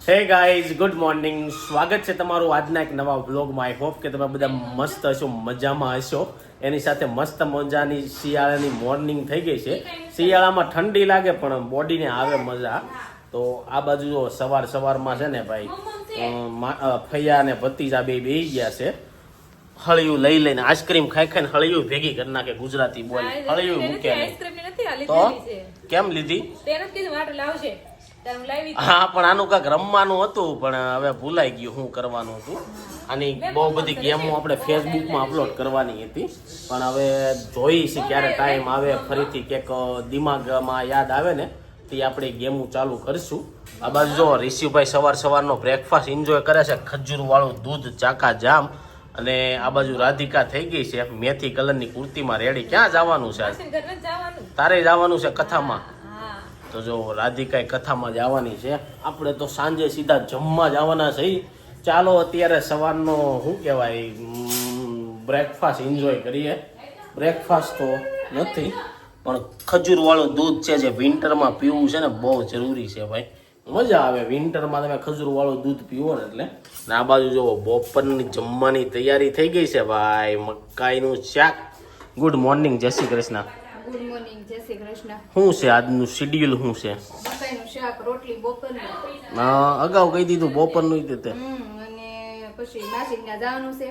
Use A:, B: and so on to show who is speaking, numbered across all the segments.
A: Hey guys, good morning. સ્વાગત છે તમારું આજના એક નવા વ્લોગમાં. આઈ હોપ કે તમે બધા મસ્ત હશો, મજામાં હશો. એની સાથે મસ્ત મજાની શિયાળાની મોર્નિંગ થઈ ગઈ છે. શિયાળામાં ઠંડી લાગે પણ બોડીને આવે મજા. તો આ બાજુ જો સવારમાં છે ને ભાઈ ફૈયા અને ભતીજા બેહી ગયા છે. હળિયું લઈ લઈને આઈસ્ક્રીમ ખાઈને હળિયું ભેગી કરી નાખે. ગુજરાતી બોલ હળિયું મૂકે તો કેમ લીધી? હા, પણ આનું કાંઈક રમવાનું હતું પણ હવે ભૂલાઈ ગયું શું કરવાનું હતું. આની બહુ બધી ગેમો આપણે ફેસબુકમાં અપલોડ કરવાની હતી પણ હવે જોઈ છે ક્યારે ટાઈમ આવે ફરીથી કંઈક દિમાગમાં યાદ આવે ને તે આપણે ગેમો ચાલુ કરીશું. આ બાજુ જો રિશિવભાઈ સવારનો બ્રેકફાસ્ટ એન્જોય કરે છે, ખજૂરવાળું દૂધ ચાકા જામ. અને આ બાજુ રાધિકા થઈ ગઈ છે મેથી કલરની કુર્તીમાં રેડી. ક્યાં જવાનું છે? તારે જવાનું છે કથામાં? તો જો રાધિકા કથામાં જવાની છે. આપણે તો સાંજે સીધા જમવા જવાના છે. ચાલો અત્યારે સવારનો શું કહેવાય બ્રેકફાસ્ટ એન્જોય કરીએ. બ્રેકફાસ્ટ તો નથી પણ ખજૂરવાળું દૂધ છે જે વિન્ટરમાં પીવું છે ને બહુ જરૂરી છે ભાઈ. મજા આવે વિન્ટરમાં તમે ખજૂરવાળું દૂધ પીવો ને એટલે. ને આ બાજુ જો બપોરની જમવાની તૈયારી થઈ ગઈ છે ભાઈ. મકાઈનું શાક. ગુડ મોર્નિંગ, જય શ્રી કૃષ્ણ.
B: ગુડ મોર્નિંગ, જય શ્રી કૃષ્ણ.
A: શું છે આજનું શેડ્યુલ? શું છે?
B: મકાઈનું શાક, રોટલી બપોરની.
A: અગાઉ કહી દીધું બપોરનું તે.
B: અને પછી માસીના જવાનું છે.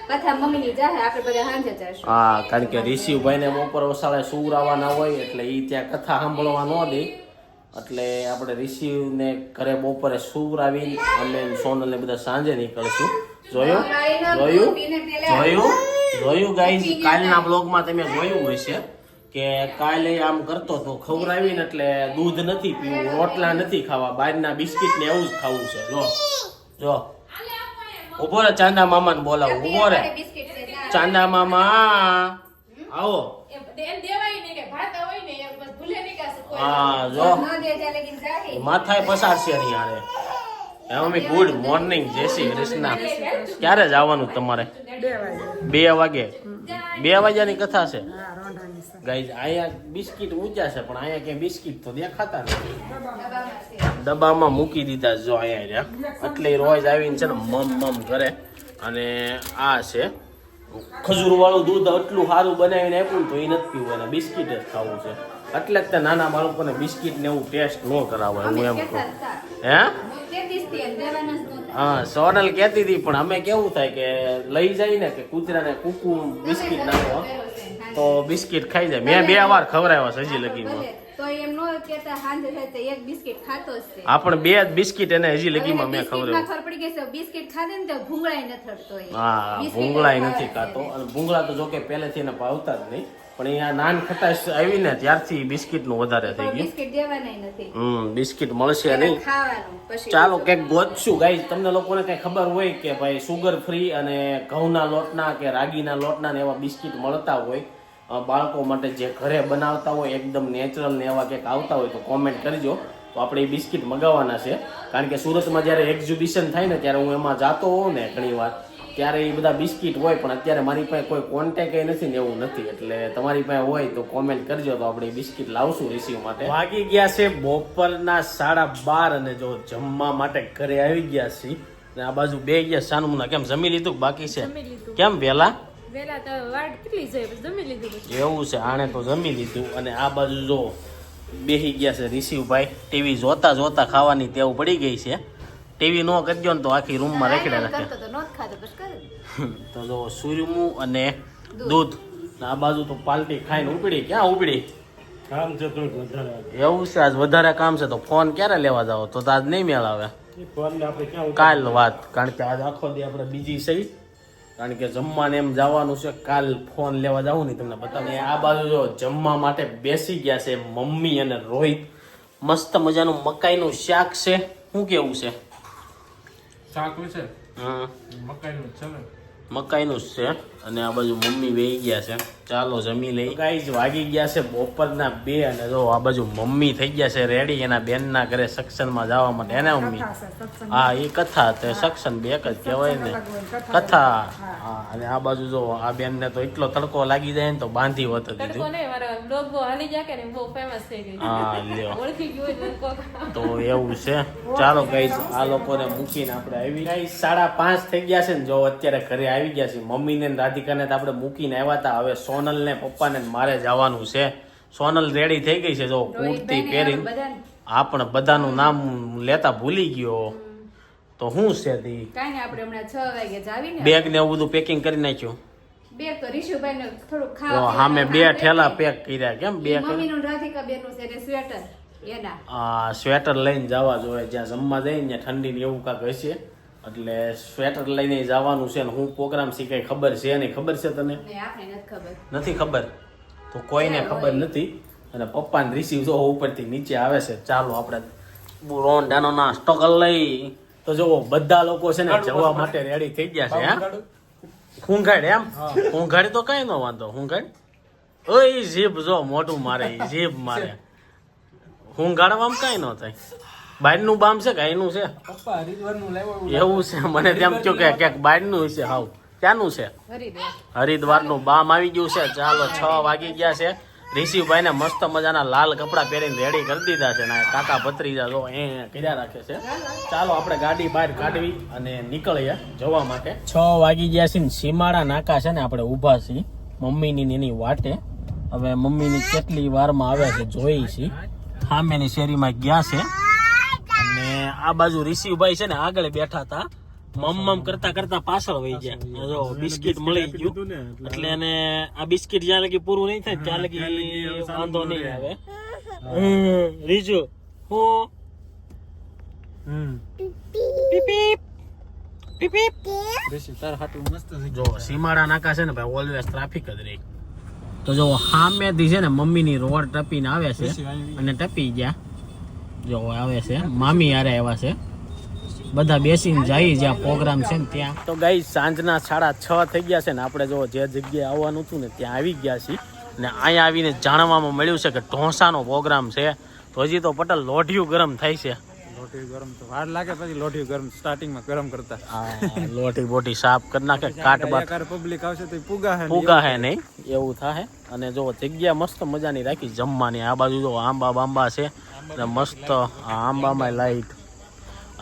B: કથા મમ્મીની જાહે, આપણે બધા સાંજે જાશું.
A: હા, કારણ કે રિશિવભાઈને બપોર વસાડે સુવરાવાના હોય એટલે ઈ ત્યાં કથા સાંભળવા ન દે. એટલે આપણે રિશિવને ઘરે બપોરે સુવરાવી અમે સોનલને બધા સાંજે નીકળશું. જોયું ગાઈઝ? કાલના બ્લોગમાં તમે જોયું હશે કે કાલે આમ કરતો તો ખવડાવીને એટલે દૂધ નથી પીવું, રોટલા નથી ખાવા, બહારના બિસ્કિટ ને એવું જ ખાવું છે. જો ઉભો રે, ચાંદા મામાને બોલાવું. ઉભો રે ચાંદા મામા, આવો. હા, જો માથાએ પસારશે નહીં હારે. મમ્મી ગુડ મોર્નિંગ, જય શ્રી કૃષ્ણ. ક્યારે જવાનું તમારે? 2 વાગે. 2 વાગ્યાની કથા છે ગાઈઝ. અહીંયા બિસ્કિટ ઊંચા છે પણ અહીંયા ક્યાંય બિસ્કિટ તો દેખાતા નથી. ડબ્બામાં મૂકી દીધા જો અહીંયા એટલે રોજ આવીને છે ને મમ કરે. અને આ છે ખજૂરવાળું દૂધ એટલું સારું બનાવીને આપ્યું તો એ નથી પીવું, એને બિસ્કિટ જ ખાવું છે. એટલે જ તે નાના બાળકોને બિસ્કિટ ને એવું ટેસ્ટ ન કરાવે હું એમ કહું. હે? હા, સોનલ કહેતી હતી પણ અમે કેવું થાય કે લઈ જાય ને કે કૂતરાને કૂકુ બિસ્કિટ નાખો તો બિસ્કિટ ખાઈ જાય. મેં 2 વાર ખવડાવ્યા છે હજી લગીમાં.
B: તો એમ નો કહેતા સાંજે થાય તો એક બિસ્કિટ ખાતો જ છે.
A: આ પણ 2 જ બિસ્કિટ એને હજી લગીમાં મેં ખવડાવ્યા.
B: ખબર પડી ગઈ છે બિસ્કિટ ખાધે ને તો ભૂંગળાય ન થડતો.
A: હા, ભૂંગળાય નથી ખાતો. અને ભૂંગળા તો જો કે પહેલેથી એને ભાવતા જ નહીં પણ અહીંયા નાન ખટાશ આવી ને ત્યારથી બિસ્કિટ નું વધારે થઈ ગયું.
B: બિસ્કિટ દેવાના નથી.
A: બિસ્કિટ મળશે નહીં.
B: ખાવાનું પછી
A: ચાલો કંઈક ગોતશું ગાઈઝ. તમને લોકોને કઈ ખબર હોય કે ભાઈ સુગર ફ્રી અને ઘઉંના લોટના કે રાગીના લોટના ને એવા બિસ્કિટ મળતા હોય બાળકો માટે જે ઘરે બનાવતા હોય એકદમ નેચરલ ને એવા કંઈક આવતા હોય તો કોમેન્ટ કરજો. તો આપણે એ બિસ્કિટ મગાવવાના છે કારણ કે સુરતમાં જ્યારે એક્ઝિબિશન થાય ને ત્યારે હું એમાં જાતો હોઉં ને ઘણી વાર ત્યારે એ બધા બિસ્કિટ હોય પણ અત્યારે મારી પાસે કોઈ કોન્ટેક્ટ નથી ને એવું નથી. એટલે તમારી પાસે હોય તો કોમેન્ટ કરજો તો આપણે બિસ્કિટ લાવશું રિસીવ માટે. વાગી ગયા છે બપોરના 12:30 અને જો જમવા માટે ઘરે આવી ગયા છીએ. અને આ બાજુ બે ગયા સાનુમના. કેમ જમી લીધું બાકી છે? કેમ વેલા એવું છે? આણે તો જમી લીધું. અને આ બાજુ જો બેસી ગયા છે રિશિવભાઈ. ટીવી જોતા ખાવાની ટેવ પડી ગઈ છે. ટીવી નો કરજો ને તો આખી રૂમમાં રેખડે રાખે. તો જો સુરમું અને દૂધ. આ બાજુ તો પાલટી ખાઈને ઉપડી. ક્યાં ઉપડી?
C: કામ છે તો વધારે.
A: એવું છે? આજ વધારે કામ છે તો ફોન ક્યારે લેવા જાવ? તો આજ નહીં મેળ આવે.
C: ફોન આપણે ક્યાં
A: કાલ વાત, કારણ કે આજ આખો દી આપણે બીજી સહી. કારણ કે જમવાને એમ જવાનું છે. કાલ ફોન લેવા જવું નહીં તમને બતાવે. આ બાજુ જો જમવા માટે બેસી ગયા છે મમ્મી અને રોહિત. મસ્ત મજાનું મકાઈનું શાક છે. શું કેવું છે?
C: શાક છે મકાઈનું છે ને?
A: મકાઈનું જ છે. અને આ બાજુ મમ્મી બેહી ગયા છે. ચાલો જમી લઈ. ગાઈઝ વાગી ગયા છે બપોરના 2 અને જો આ બાજુ મમ્મી થઈ ગયા છે રેડી એના બેનના ઘરે સત્સંગમાં જવા માટે. એને મમ્મી હા એ કથા તે સત્સંગ બે એક જ કહેવાય ને કથા. હા અને આ બાજુ જો આ બેનને તો એટલો તડકો લાગી જાય ને તો બાંધી હોત દીધું. હા લ્યો તો એવું છે. ચાલો ગાઈઝ આ લોકોને મૂકીને આપણે આવી ગાઈઝ 5:30 થઈ ગયા છે ને જો અત્યારે ઘરે આવી ગયા છે. મમ્મીને ને રાધિકાને તો આપણે મૂકીને આવ્યા હતા. હવે સોનલ ને પપ્પાને મારે જવાનું છે. સોનલ રેડી થઈ ગઈ છે જો કુર્તી પહેરીને. આ પણ બધાનું નામ લેતા ભૂલી ગયો તો શું છે તી
B: કાઈ ને આપણે હમણાં 6 વાગે જાવીને
A: બેગ ને એવું બધું પેકિંગ કરી નાખ્યું.
B: બેગ તો રીશુભાઈને થોડું
A: તો
B: ખાવા
A: સામે 2 ઠેલા પેક કર્યા. કેમ 2
B: મમ્મીનું રાધિકા બેનનું છે ને સ્વેટર એના
A: સ્વેટર લઈને જવા જોઈએ. જ્યાં જમવા જઈએ ને ઠંડી ને એવું કાંક હશે એટલે સ્વેટર લઈને જવાનું છે. ને હું પ્રોગ્રામ શી કઈ ખબર છે નહીં. ખબર છે તને? નથી ખબર તો કોઈને ખબર નથી. અને પપ્પા ને રિસીવ જો ઉપરથી નીચે આવે છે. ચાલો આપણે રોંડાનો નાસ્તો કરી લઈ. તો જો બધા લોકો છે ને જવા માટે રેડી થઈ ગયા છે. હા ખૂંઘાડ એમ ખૂંઘાડ તો કઈ ન વાંધો. ખૂંઘાડ ઓય જીભ જો મોઢું મારે જીભ મારે ખૂંઘાડવામાં કઈ ન થાય. બહારનું બામ છે કે અહીંનું છે એવું છે. મને તેમ કહ્યું કે ક્યાંક બહારનું છે. હાવ ક્યાંનું છે? હરિદ્વારનું બામ આવી ગયું છે. ચાલો 6 વાગી ગયા છે. રિશિવભાઈ ને મસ્ત મજાના લાલ કપડા પહેરીને રેડી કરી દીધા છે. ને કાકા ભત્રીજા જો એ કર્યા રાખે છે. ચાલો આપણે ગાડી બહાર કાઢવી અને નીકળીએ જવા માટે. 6 વાગી ગયા છે ને સીમાડા નાકા છે ને આપણે ઊભા છીએ મમ્મીની એની વાટે. હવે મમ્મીની કેટલી વારમાં આવ્યા છે જોઈ છીએ. સામેની શેરીમાં ગયા છે અને આ બાજુ રિશિવભાઈ છે ને આગળ બેઠા હતા. મમ કરતા કરતા પાછળ વહી ગયા. જો બિસ્કિટ મળી ગયું એટલે એને આ બિસ્કિટ જ્યાં લગી પૂરું નહીં થાય ત્યાં લગી વાંધો નહીં આવે. રીજુ હું જો સીમાડા નાકા છે ને ભાઈ ઓલવેઝ ટ્રાફિક જ રહી. તો જો સામેથી છે ને મમ્મીની રોડ ટપીને આવે છે અને ટપી ગયા. જો આવે છે મામી હારે આવ્યા છે. બધા બેસીને જઈએ જ્યાં પ્રોગ્રામ છે ને ત્યાં. તો ગાઈ સાંજના 6:30 થઈ ગયા છે ને આપણે જો જે જગ્યાએ આવવાનું હતું ને ત્યાં આવી ગયા છીએ. ને અહીંયા આવીને જાણવામાં મળ્યું છે કે ઢોસાનો પ્રોગ્રામ છે. તો હજી તો પટેલ લોઢિયું ગરમ થાય છે.
D: લોઢી ગરમ તો વાર લાગે પછી લોઢી ગરમ સ્ટાર્ટિંગમાં ગરમ કરતા.
A: હા લોઢી બોટી સાફ કરી નાખે કાટ બાટ
D: પબ્લિક આવશે તો
A: પુગા હે નહીં એવું થાય. અને જો જગ્યા મસ્ત મજાની રાખી જમવાની. આ બાજુ જો આંબા બાંબા છે ને મસ્ત આંબામાં લાઈટ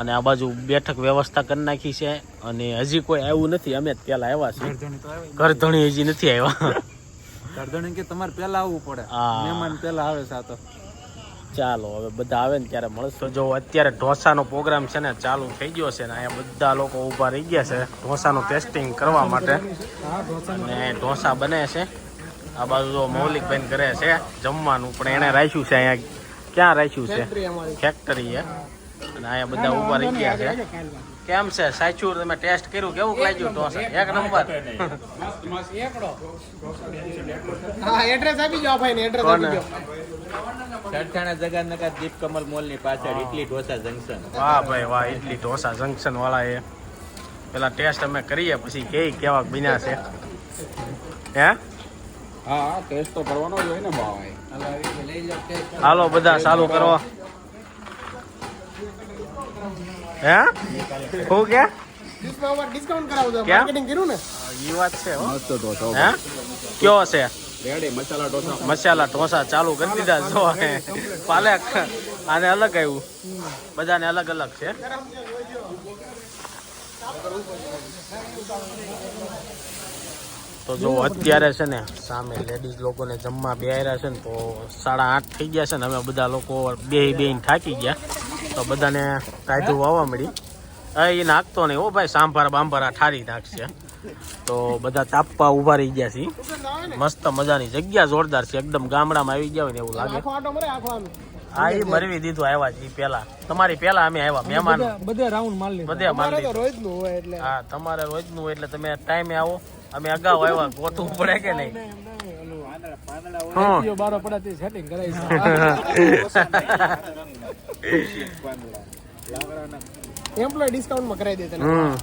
A: અને આ બાજુ બેઠક વ્યવસ્થા કરી નાખી છે. અને હજી કોઈ આવ્યું નથી. અમે જ પેલા આવ્યા છીએ. ઘરધણી હજી નથી આવ્યા.
D: ઘરધણી કે તમારે પેલા આવવું પડે. મહેમાન પેલા આવે છે. તો
A: ચાલો હવે બધા આવે ને ત્યારે મળશે. તો જો અત્યારે ઢોસાનો પ્રોગ્રામ છે ને ચાલુ થઈ ગયો છે ને અહીંયા બધા લોકો ઊભા રહી ગયા છે ઢોસાનું ટેસ્ટિંગ કરવા માટે. અને ઢોસા બને છે. આ બાજુ જો મૌલિકભાઈ કરે છે જમવાનું પણ એને રાખ્યું છે અહીંયા. ક્યાં રાખ્યું છે? ફેક્ટરી છે. અને અહીંયા બધા ઊભા રહી ગયા છે. કેમ છે સાચું તમે ટેસ્ટ કર્યું કેવું લાગ્યું ઢોસા? એક નંબર.
E: હા એડ્રેસ આપી જાવ ભાઈ ને એડ્રેસ આપી જાવ.
D: સરથાણા જગન્નાથ દીપ કમલ મોલ ની પાછળ ઇડલી ઢોસા જંકશન.
A: વાહ ભાઈ વાહ ઇડલી ઢોસા જંકશન વાળા એ પેલા ટેસ્ટ અમે કરીએ પછી કેવા બન્યા છે. હે
D: હા ટેસ્ટ તો કરવાનો જ હોય ને ભાઈ.
A: હાલો બધા ચાલુ કરો. હે હું કે
E: ડિસ્કાઉન્ટ કરાવો છો
A: ક્યાં?
E: માર્કેટિંગ કર્યું ને
A: ઈ વાત છે હો.
D: મસ્ત ઢોસા.
A: હે કયો છે?
D: રેડી મસાલા ઢોસા.
A: મસાલા ઢોસા ચાલુ કરી દીધા. જો પાલક આને અલગ આવ્યું. બધાને અલગ અલગ છે. તો જો અત્યારે છે ને સામે લેડીઝ લોકોને જમવા બેહાર્યા છે ને તો 8:30 થઈ ગયા છે ને અમે બધા લોકો બેહીને થાકી ગયા. તો બધાને કાઢું વાવા મળી. એ નાખતો નહીં હો ભાઈ. સાંભાર બાંભારા ઠારી નાખશે. તો બધા તાપવા ઉભા રહી ગયા છે. મસ્ત મજાની જગ્યા જોરદાર છે એકદમ. ગામડામાં આવી ગયા હોય ને એવું લાગે. હા એ મરવી દીધું આવ્યા છે પેલા. તમારી પેલા અમે આવ્યા મહેમાન
E: બધે રાઉન્ડ માર લીધું.
A: બધે માર લીધું.
E: રોજનું હોય એટલે
A: હા તમારે રોજનું હોય એટલે તમે ટાઈમે આવો. અમે અગાઉ આવ્યા ગોઠવું પડે કે નહીં?
E: બારો પડે તે સેટિંગ કરાવી એમ્પ્લોય ડિસ્કાઉન્ટ માં કરાવી દે તને.
A: હમ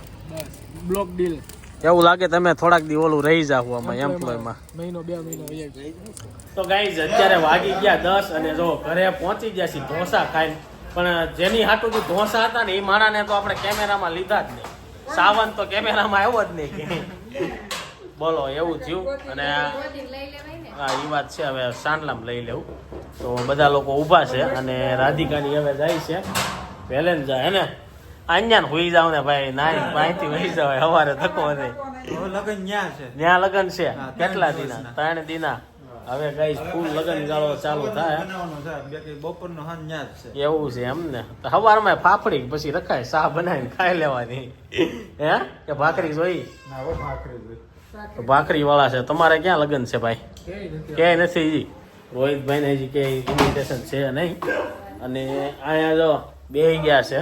E: બ્લોક ડીલ
A: એવું લાગે તમે થોડાક દી ઓલું રહી જાવ આમાં એમ્પ્લોયમાં.
E: મહિનો 2 મહિના વહી જાય.
A: તો ગાઈઝ અત્યારે વાગી ગયા 10 અને જો ઘરે પહોંચી ગયા છીએ ઢોસા ખાઈને. પણ જેની હાટુથી ઢોસા હતા ને એ માણાને તો આપણે કેમેરામાં લીધા જ નહીં. સાવન તો કેમેરામાં આવ્યો જ નહીં. બોલો એવું થયું. અને
B: બોટિંગ લઈ લેવાય ને.
A: હા એ વાત છે. હવે સાંડલામ લઈ લેવું. તો બધા લોકો ઊભા છે અને રાધિકાની હવે જાય છે પહેલે જ જાય હે ને. અહીંયા હોઈ જાવ ને ભાઈ નાઈ અહીંથી વહી જવાય સવારે ધક્કો નહીં. ત્યાં લગન છે કેટલા દિના 3 દિના. હવે ગાઈસ ફૂલ લગન ગાળો ચાલુ થાય એવું છે એમ ને. તો સવારમાં ફાફડી પછી રખાય ચા બનાવીને ખાઈ લેવાની હે કે ભાખરી જોઈ? તો ભાખરી વાળા છે. તમારે ક્યાં લગન છે ભાઈ? ક્યાંય નથી જી. રોહિતભાઈ ને હજી ક્યાંય ઇન્વિટેશન છે નહીં. અને અહીંયા જો બેહી ગયા છે.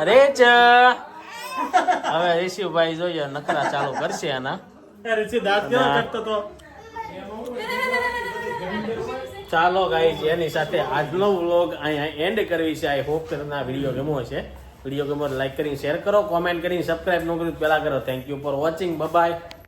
A: અરે ચ હવે ઋષિભાઈ જોઈએ નખરા ચાલુ કરશે આના. ચાલો ગાઈસ એની સાથે આજનો વ્લોગ અહીંયા એન્ડ કરવી છે. આઈ હોપ કે તમને આ વિડીયો ગમ્યો છે. વિડીયો ગમ્યો લાઈક કરીને શેર કરો, કોમેન્ટ કરીને સબસ્ક્રાઇબ ન કર્યું પહેલા કરો. Thank you for watching. Bye bye.